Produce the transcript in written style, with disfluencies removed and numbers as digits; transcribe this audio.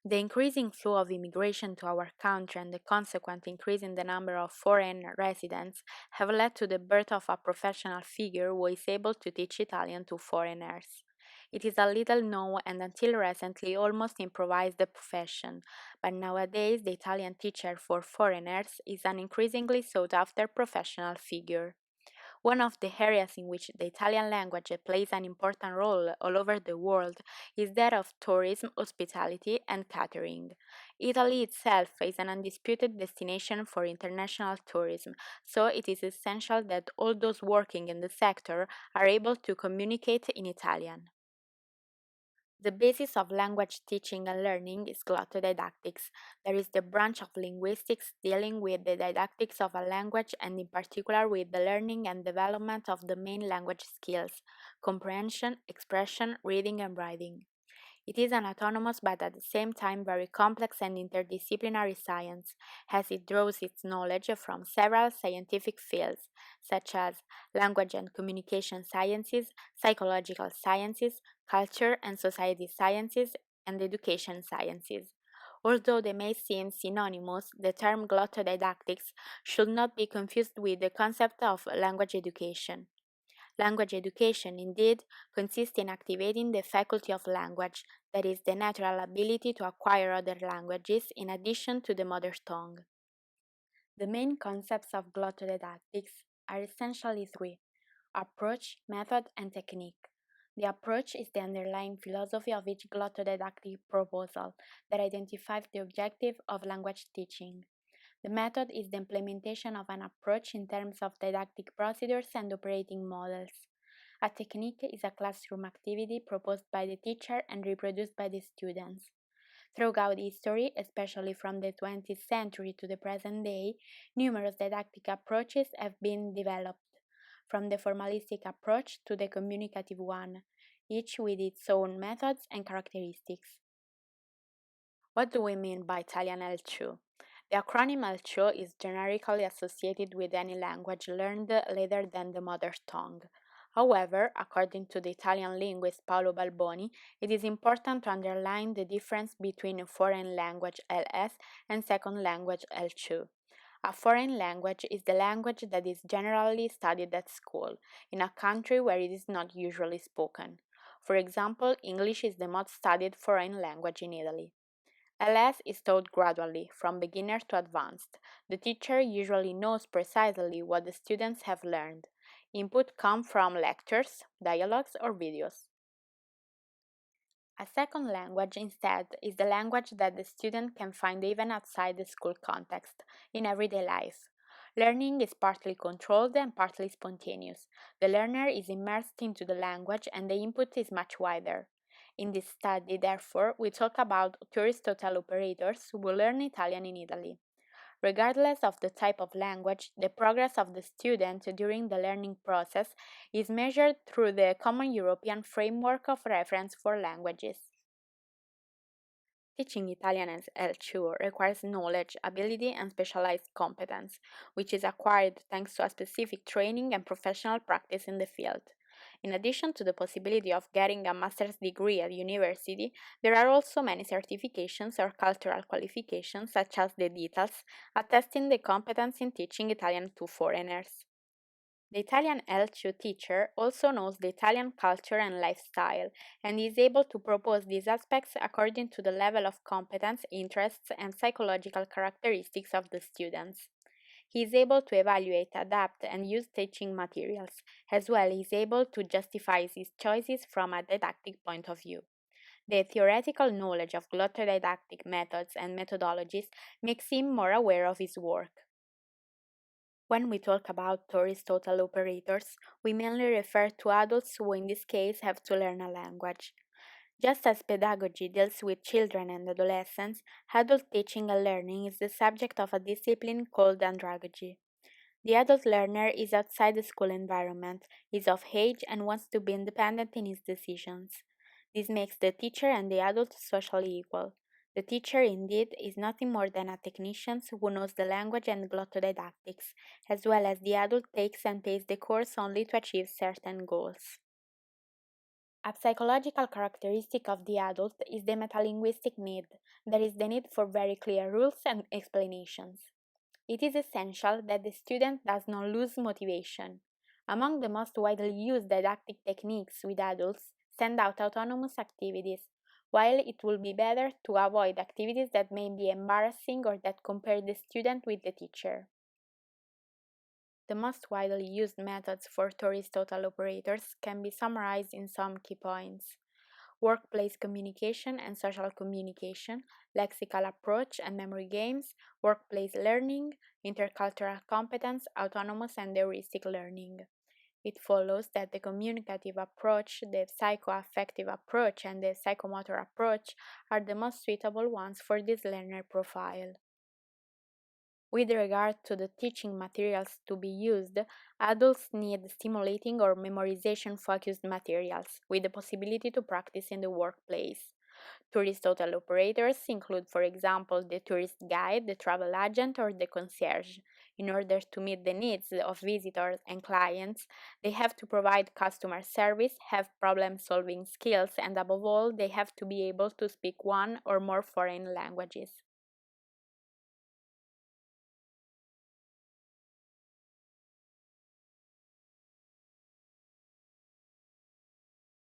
The increasing flow of immigration to our country and the consequent increase in the number of foreign residents have led to the birth of a professional figure who is able to teach Italian to foreigners. It is a little known and until recently almost improvised profession, but nowadays the Italian teacher for foreigners is an increasingly sought after professional figure. One of the areas in which the Italian language plays an important role all over the world is that of tourism, hospitality, and catering. Italy itself is an undisputed destination for international tourism, so it is essential that all those working in the sector are able to communicate in Italian. The basis of language teaching and learning is glottodidactics. There is the branch of linguistics dealing with the didactics of a language and in particular with the learning and development of the main language skills, comprehension, expression, reading and writing. It is an autonomous but at the same time very complex and interdisciplinary science, as it draws its knowledge from several scientific fields, such as language and communication sciences, psychological sciences, culture and society sciences, and education sciences. Although they may seem synonymous, the term glottodidactics should not be confused with the concept of language education. Language education, indeed, consists in activating the faculty of language, that is, the natural ability to acquire other languages in addition to the mother tongue. The main concepts of glottodidactics are essentially three: approach, method, and technique. The approach is the underlying philosophy of each glottodidactic proposal that identifies the objective of language teaching. The method is the implementation of an approach in terms of didactic procedures and operating models. A technique is a classroom activity proposed by the teacher and reproduced by the students. Throughout history, especially from the 20th century to the present day, numerous didactic approaches have been developed, from the formalistic approach to the communicative one, each with its own methods and characteristics. What do we mean by Italian L2? The acronym L2 is generically associated with any language learned later than the mother tongue. However, according to the Italian linguist Paolo Balboni, it is important to underline the difference between foreign language LS and second language L2. A foreign language is the language that is generally studied at school, in a country where it is not usually spoken. For example, English is the most studied foreign language in Italy. LS is taught gradually, from beginner to advanced. The teacher usually knows precisely what the students have learned. Input comes from lectures, dialogues, or videos. A second language, instead, is the language that the student can find even outside the school context, in everyday life. Learning is partly controlled and partly spontaneous. The learner is immersed into the language and the input is much wider. In this study, therefore, we talk about tourist hotel operators who will learn Italian in Italy. Regardless of the type of language, the progress of the student during the learning process is measured through the Common European Framework of Reference for Languages. Teaching Italian as L2 requires knowledge, ability, and specialized competence, which is acquired thanks to a specific training and professional practice in the field. In addition to the possibility of getting a master's degree at university, there are also many certifications or cultural qualifications, such as the DITALS, attesting the competence in teaching Italian to foreigners. The Italian L2 teacher also knows the Italian culture and lifestyle and is able to propose these aspects according to the level of competence, interests, and psychological characteristics of the students. He is able to evaluate, adapt, and use teaching materials, as well as is able to justify his choices from a didactic point of view. The theoretical knowledge of glottodidactic methods and methodologies makes him more aware of his work. When we talk about tourist hotel operators, we mainly refer to adults who in this case have to learn a language. Just as pedagogy deals with children and adolescents, adult teaching and learning is the subject of a discipline called andragogy. The adult learner is outside the school environment, is of age, and wants to be independent in his decisions. This makes the teacher and the adult socially equal. The teacher, indeed, is nothing more than a technician who knows the language and glottodidactics, as well as the adult takes and pays the course only to achieve certain goals. A psychological characteristic of the adult is the metalinguistic need. There is the need for very clear rules and explanations. It is essential that the student does not lose motivation. Among the most widely used didactic techniques with adults, stand out autonomous activities, while it will be better to avoid activities that may be embarrassing or that compare the student with the teacher. The most widely used methods for Aristotle operators can be summarized in some key points: workplace communication and social communication, lexical approach and memory games, workplace learning, intercultural competence, autonomous and heuristic learning. It follows that the communicative approach, the psychoaffective approach, and the psychomotor approach are the most suitable ones for this learner profile. With regard to the teaching materials to be used, adults need stimulating or memorization focused materials with the possibility to practice in the workplace. Tourist hotel operators include, for example, the tourist guide, the travel agent, or the concierge. In order to meet the needs of visitors and clients, they have to provide customer service, have problem solving skills, and above all, they have to be able to speak one or more foreign languages.